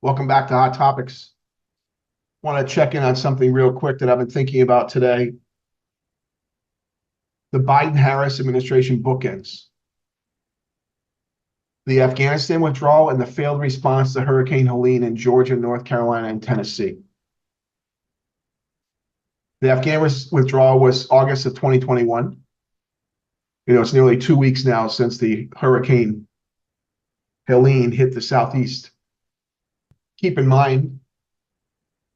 Welcome back to Hot Topics. Want to check in on something real quick that I've been thinking about today. The Biden-Harris administration bookends. The Afghanistan withdrawal and the failed response to Hurricane Helene in Georgia, North Carolina, and Tennessee. The Afghan withdrawal was August of 2021. It's nearly 2 weeks now since the Hurricane Helene hit the Southeast. Keep in mind,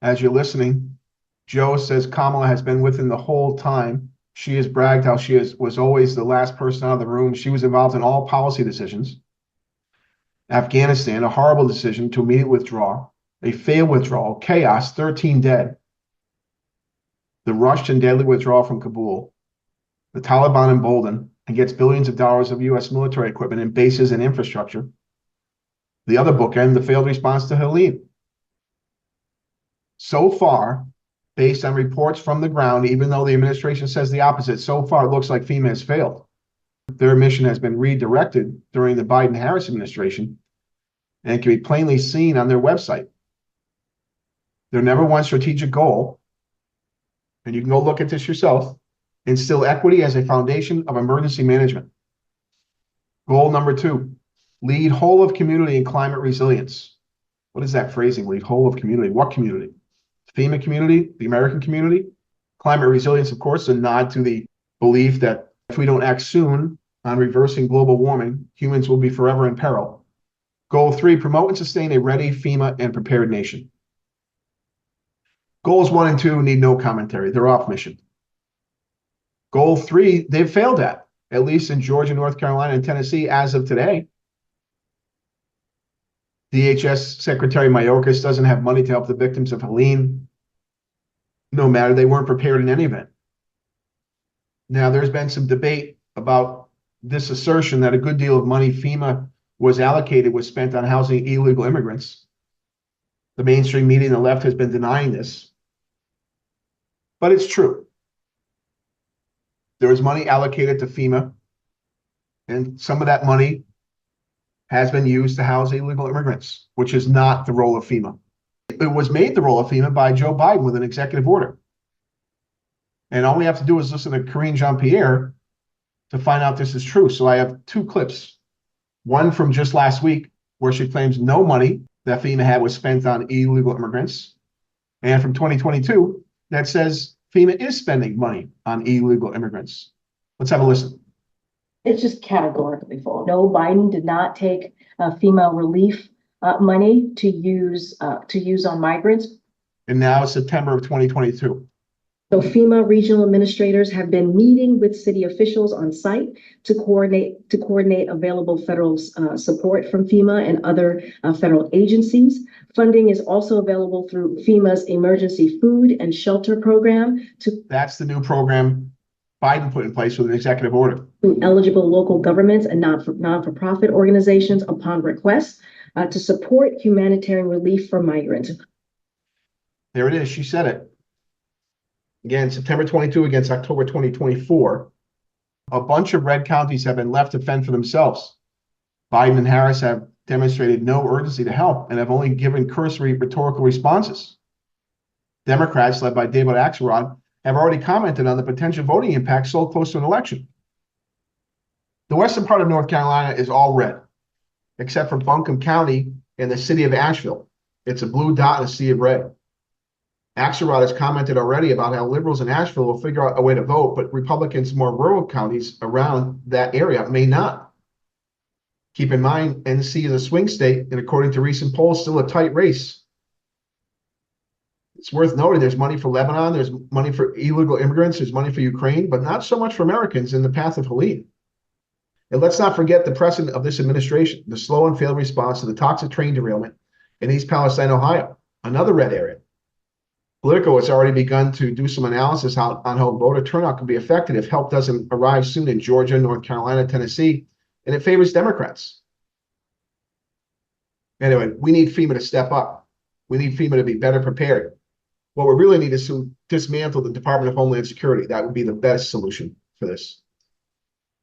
as you're listening, Joe says Kamala has been with him the whole time. She has bragged how she was always the last person out of the room. She was involved in all policy decisions. Afghanistan, a horrible decision to immediately withdraw, a failed withdrawal, chaos, 13 dead. The rushed and deadly withdrawal from Kabul. The Taliban emboldened and gets billions of dollars of U.S. military equipment and bases and infrastructure. The other bookend, the failed response to Helene. So far, based on reports from the ground, even though the administration says the opposite, so far it looks like FEMA has failed. Their mission has been redirected during the Biden-Harris administration and can be plainly seen on their website. Their number one strategic goal, and you can go look at this yourself, instill equity as a foundation of emergency management. Goal number 2, lead whole of community in climate resilience. What is that phrasing, lead whole of community? What community? FEMA community, the American community? Climate resilience, of course, a nod to the belief that if we don't act soon on reversing global warming, humans will be forever in peril. Goal 3, promote and sustain a ready, FEMA, and prepared nation. Goals 1 and 2 need no commentary. They're off mission. Goal 3, they've failed at least in Georgia, North Carolina, and Tennessee as of today. DHS Secretary Mayorkas doesn't have money to help the victims of Helene. No matter, they weren't prepared in any event. Now, there's been some debate about this assertion that a good deal of money FEMA was allocated was spent on housing illegal immigrants. The mainstream media and the left has been denying this. But it's true. There was money allocated to FEMA, and some of that money has been used to house illegal immigrants, which is not the role of FEMA. It was made the role of FEMA by Joe Biden with an executive order. And all we have to do is listen to Karine Jean-Pierre to find out this is true. So I have 2 clips. One from just last week, where she claims no money that FEMA had was spent on illegal immigrants. And from 2022, that says FEMA is spending money on illegal immigrants. Let's have a listen. It's just categorically false. No, Biden did not take FEMA relief money to use on migrants. And now it's September of 2022. So FEMA regional administrators have been meeting with city officials on site to coordinate available federal support from FEMA and other federal agencies. Funding is also available through FEMA's emergency food and shelter program. That's the new program Biden put in place with an executive order. To eligible local governments and non-for-profit organizations upon request to support humanitarian relief for migrants. There it is. She said it. Again, September 22 against October 2024. A bunch of red counties have been left to fend for themselves. Biden and Harris have demonstrated no urgency to help and have only given cursory rhetorical responses. Democrats, led by David Axelrod, have already commented on the potential voting impact so close to an election. The western part of North Carolina is all red, except for Buncombe County and the city of Asheville. It's a blue dot in a sea of red. Axelrod has commented already about how liberals in Asheville will figure out a way to vote, but Republicans in more rural counties around that area may not. Keep in mind, NC is a swing state, and according to recent polls, still a tight race. It's worth noting there's money for Lebanon, there's money for illegal immigrants, there's money for Ukraine, but not so much for Americans in the path of Helene. And let's not forget the precedent of this administration, the slow and failed response to the toxic train derailment in East Palestine, Ohio, another red area. Politico has already begun to do some analysis on how voter turnout can be affected if help doesn't arrive soon in Georgia, North Carolina, Tennessee, and it favors Democrats. Anyway, we need FEMA to step up. We need FEMA to be better prepared. What we really need is to dismantle the Department of Homeland Security. That would be the best solution for this.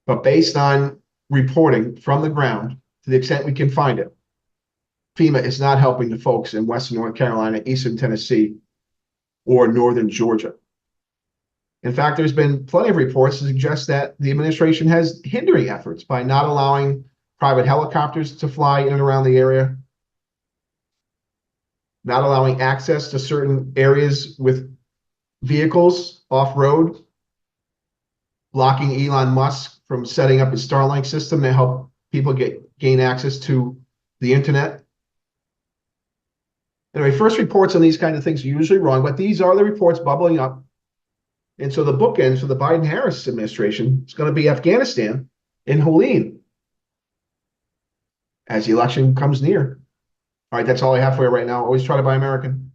But based on reporting from the ground, to the extent we can find it, FEMA is not helping the folks in Western North Carolina, Eastern Tennessee, or Northern Georgia. In fact, there's been plenty of reports to suggest that the administration has hindering efforts by not allowing private helicopters to fly in and around the area, not allowing access to certain areas with vehicles off-road, blocking Elon Musk from setting up his Starlink system to help people gain access to the internet. Anyway, first reports on these kind of things are usually wrong, but these are the reports bubbling up. And so the bookends for the Biden-Harris administration is going to be Afghanistan and Helene as the election comes near. All right, that's all I have for you right now. Always try to buy American.